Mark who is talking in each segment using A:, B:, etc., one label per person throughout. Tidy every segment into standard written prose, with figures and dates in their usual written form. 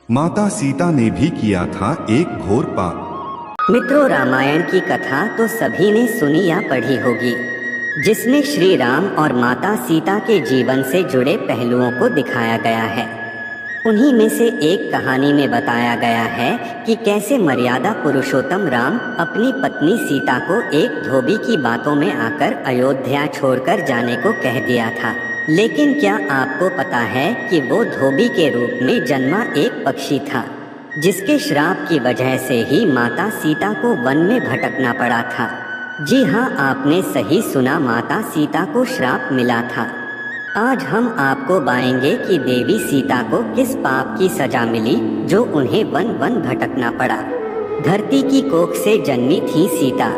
A: माता सीता ने भी किया था एक घोर पाप।
B: मित्रों, रामायण की कथा तो सभी ने सुनी या पढ़ी होगी, जिसमें श्री राम और माता सीता के जीवन से जुड़े पहलुओं को दिखाया गया है। उन्हीं में से एक कहानी में बताया गया है कि कैसे मर्यादा पुरुषोत्तम राम अपनी पत्नी सीता को एक धोबी की बातों में आकर अयोध्या छोड़कर जाने को कह दिया था। लेकिन क्या आपको पता है कि वो धोबी के रूप में जन्मा एक पक्षी था, जिसके श्राप की वजह से ही माता सीता को वन में भटकना पड़ा था। जी हाँ, आपने सही सुना, माता सीता को श्राप मिला था। आज हम आपको बताएंगे कि देवी सीता को किस पाप की सजा मिली जो उन्हें वन वन भटकना पड़ा। धरती की कोख से जन्मी थी सीता।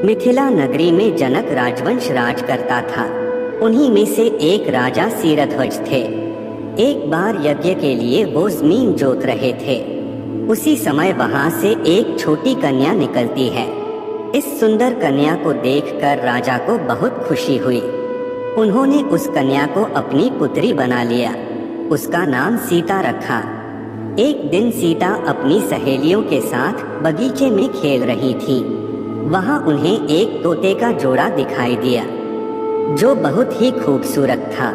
B: मिथिला नगरी में जनक राजवंश राज करता था। उन्हीं में से एक राजा सीरध्वज थे। एक बार यज्ञ के लिए वो जमीन जोत रहे थे। उसी समय वहां से एक छोटी कन्या निकलती है। इस सुंदर कन्या को देखकर राजा को बहुत खुशी हुई। उन्होंने उस कन्या को अपनी पुत्री बना लिया। उसका नाम सीता रखा। एक दिन सीता अपनी सहेलियों के साथ बगीचे में खेल रही थी। वहां उन्हें एक तोते का जोड़ा दिखाई दिया, जो बहुत ही खूबसूरत था।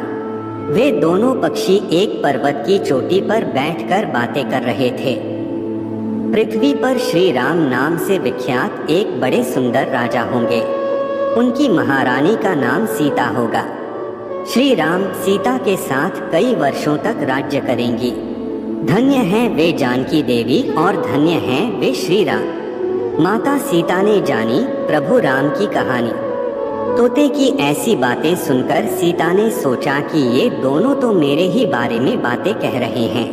B: वे दोनों पक्षी एक पर्वत की चोटी पर बैठकर बातें कर रहे थे। पृथ्वी पर श्री राम नाम से विख्यात एक बड़े सुंदर राजा होंगे। उनकी महारानी का नाम सीता होगा। श्री राम सीता के साथ कई वर्षों तक राज्य करेंगी। धन्य हैं वे जानकी देवी और धन्य हैं वे श्री राम। माता सीता ने जानी प्रभु राम की कहानी। तोते की ऐसी बातें सुनकर सीता ने सोचा कि ये दोनों तो मेरे ही बारे में बातें कह रहे हैं।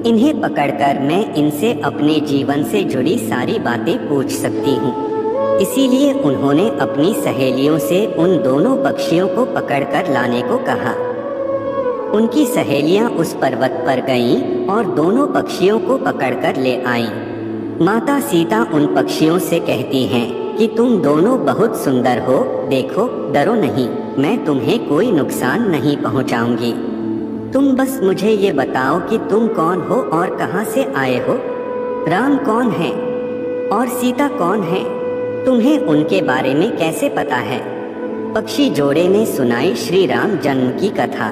B: इन्हें पकड़कर मैं इनसे अपने जीवन से जुड़ी सारी बातें पूछ सकती हूँ। इसीलिए उन्होंने अपनी सहेलियों से उन दोनों पक्षियों को पकड़कर लाने को कहा। उनकी सहेलियां उस पर्वत पर गईं और दोनों पक्षियों को पकड़कर ले आईं। माता सीता उन पक्षियों से कहती हैं कि तुम दोनों बहुत सुंदर हो, देखो, डरो नहीं, मैं तुम्हें कोई नुकसान नहीं पहुंचाऊंगी। तुम बस मुझे ये बताओ कि तुम कौन हो और कहां से आए हो। राम कौन है और सीता कौन है, तुम्हें उनके बारे में कैसे पता है। पक्षी जोड़े ने सुनाई श्री राम जन्म की कथा।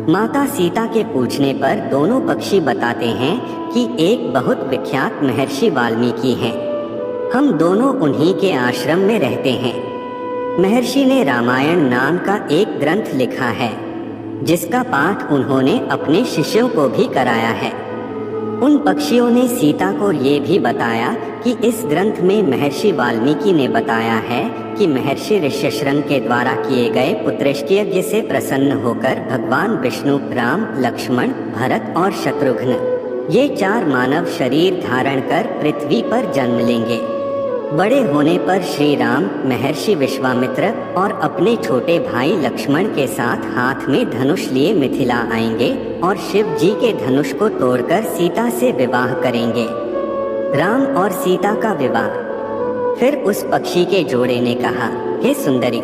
B: माता सीता के पूछने पर दोनों पक्षी बताते हैं कि एक बहुत विख्यात महर्षि वाल्मीकि हैं। हम दोनों उन्हीं के आश्रम में रहते हैं। महर्षि ने रामायण नाम का एक ग्रंथ लिखा है, जिसका पाठ उन्होंने अपने शिष्यों को भी कराया है। उन पक्षियों ने सीता को ये भी बताया कि इस ग्रंथ में महर्षि वाल्मीकि ने बताया है कि महर्षि ऋष्यशृंग के द्वारा किए गए पुत्रष्टि यज्ञ से प्रसन्न होकर भगवान विष्णु, राम, लक्ष्मण, भरत और शत्रुघ्न ये 4 मानव शरीर धारण कर पृथ्वी पर जन्म लेंगे। बड़े होने पर श्री राम महर्षि विश्वामित्र और अपने छोटे भाई लक्ष्मण के साथ हाथ में धनुष लिए मिथिला आएंगे और शिव जी के धनुष को तोड़कर सीता से विवाह करेंगे। राम और सीता का विवाह। फिर उस पक्षी के जोड़े ने कहा, हे सुंदरी,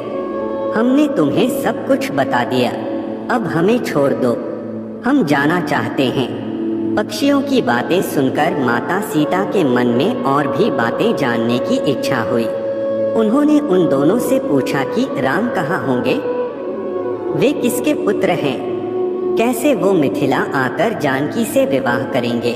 B: हमने तुम्हें सब कुछ बता दिया, अब हमें छोड़ दो, हम जाना चाहते हैं। पक्षियों की बातें सुनकर माता सीता के मन में और भी बातें जानने की इच्छा हुई। उन्होंने उन दोनों से पूछा कि राम कहाँ होंगे, वे किसके पुत्र हैं, कैसे वो मिथिला आकर जानकी से विवाह करेंगे।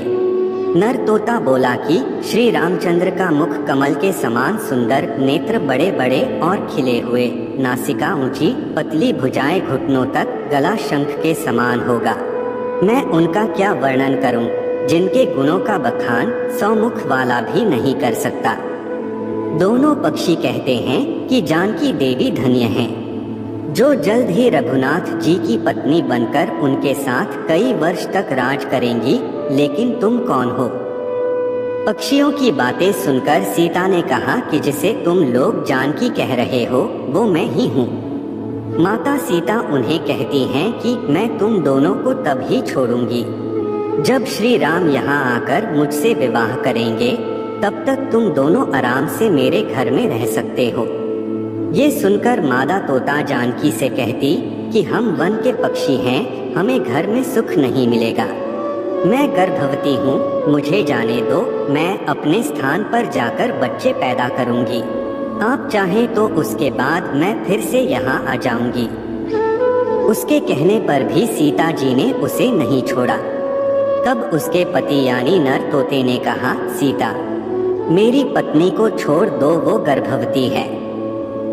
B: नर तोता बोला कि श्री रामचंद्र का मुख कमल के समान सुंदर, नेत्र बड़े बड़े और खिले हुए, नासिका ऊंची, पतली भुजाएं घुटनों तक, गला शंख के समान होगा। मैं उनका क्या वर्णन करूं, जिनके गुणों का बखान 100 मुख वाला भी नहीं कर सकता। दोनों पक्षी कहते हैं कि जानकी देवी धन्य हैं, जो जल्द ही रघुनाथ जी की पत्नी बनकर उनके साथ कई वर्ष तक राज करेंगी। लेकिन तुम कौन हो। पक्षियों की बातें सुनकर सीता ने कहा कि जिसे तुम लोग जानकी कह रहे हो वो मैं ही हूँ। माता सीता उन्हें कहती हैं कि मैं तुम दोनों को तब ही छोड़ूंगी जब श्री राम यहाँ आकर मुझसे विवाह करेंगे, तब तक तुम दोनों आराम से मेरे घर में रह सकते हो। ये सुनकर मादा तोता जानकी से कहती कि हम वन के पक्षी हैं, हमें घर में सुख नहीं मिलेगा। मैं गर्भवती हूँ, मुझे जाने दो, मैं अपने स्थान पर जाकर बच्चे पैदा करूँगी। आप चाहें तो उसके बाद मैं फिर से यहाँ आ जाऊँगी। उसके कहने पर भी सीता जी ने उसे नहीं छोड़ा। तब उसके पति यानी नर तोते ने कहा, सीता, मेरी पत्नी को छोड़ दो, वो गर्भवती है।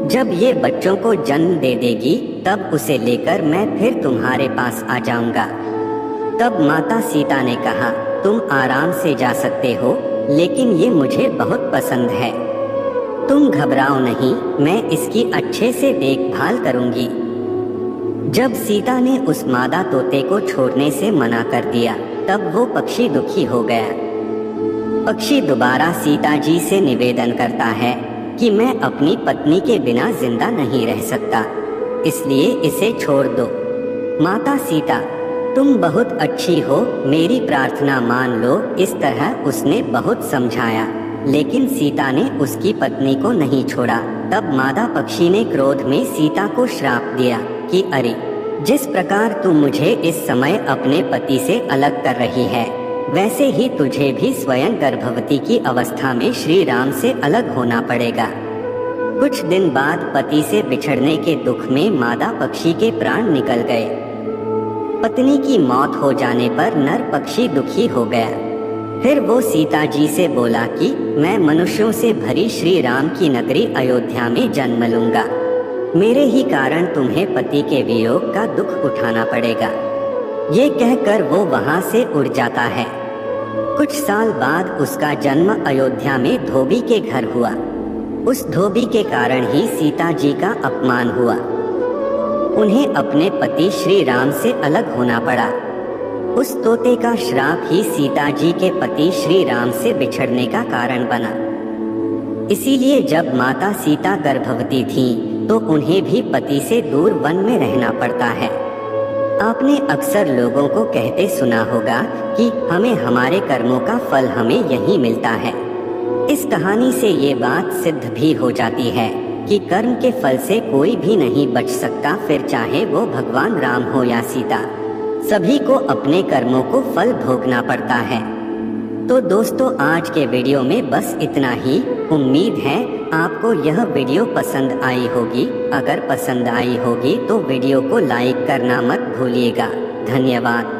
B: जब ये बच्चों को जन्म दे देगी तब उसे लेकर मैं फिर तुम्हारे पास आ जाऊंगा। तब माता सीता ने कहा, तुम आराम से जा सकते हो, लेकिन ये मुझे बहुत पसंद है। तुम घबराओ नहीं, मैं इसकी अच्छे से देखभाल करूंगी। जब सीता ने उस मादा तोते को छोड़ने से मना कर दिया तब वो पक्षी दुखी हो गया। पक्षी दोबारा सीता जी से निवेदन करता है कि मैं अपनी पत्नी के बिना जिंदा नहीं रह सकता, इसलिए इसे छोड़ दो। माता सीता, तुम बहुत अच्छी हो, मेरी प्रार्थना मान लो। इस तरह उसने बहुत समझाया, लेकिन सीता ने उसकी पत्नी को नहीं छोड़ा। तब मादा पक्षी ने क्रोध में सीता को श्राप दिया कि अरे, जिस प्रकार तू मुझे इस समय अपने पति से अलग कर रही है, वैसे ही तुझे भी स्वयं गर्भवती की अवस्था में श्री राम से अलग होना पड़ेगा। कुछ दिन बाद पति से बिछड़ने के दुख में मादा पक्षी के प्राण निकल गए। पत्नी की मौत हो जाने पर नर पक्षी दुखी हो गया। फिर वो सीता जी से बोला कि मैं मनुष्यों से भरी श्री राम की नगरी अयोध्या में जन्म लूंगा। मेरे ही कारण तुम्हें पति के वियोग का दुख उठाना पड़ेगा। ये कहकर वो वहां से उड़ जाता है। कुछ साल बाद उसका जन्म अयोध्या में धोबी के घर हुआ। उस धोबी के कारण ही सीता जी का अपमान हुआ। उन्हें अपने पति श्री राम से अलग होना पड़ा। उस तोते का श्राप ही सीता जी के पति श्री राम से बिछड़ने का कारण बना। इसीलिए जब माता सीता गर्भवती थीं, तो उन्हें भी पति से दूर वन में रहना पड़ता है। आपने अक्सर लोगों को कहते सुना होगा कि हमें हमारे कर्मों का फल हमें यहीं मिलता है। इस कहानी से ये बात सिद्ध भी हो जाती है कि कर्म के फल से कोई भी नहीं बच सकता, फिर चाहे वो भगवान राम हो या सीता, सभी को अपने कर्मों को फल भोगना पड़ता है। तो दोस्तों, आज के वीडियो में बस इतना ही। उम्मीद है आपको यह वीडियो पसंद आई होगी। अगर पसंद आई होगी तो वीडियो को लाइक करना मत भूलिएगा। धन्यवाद।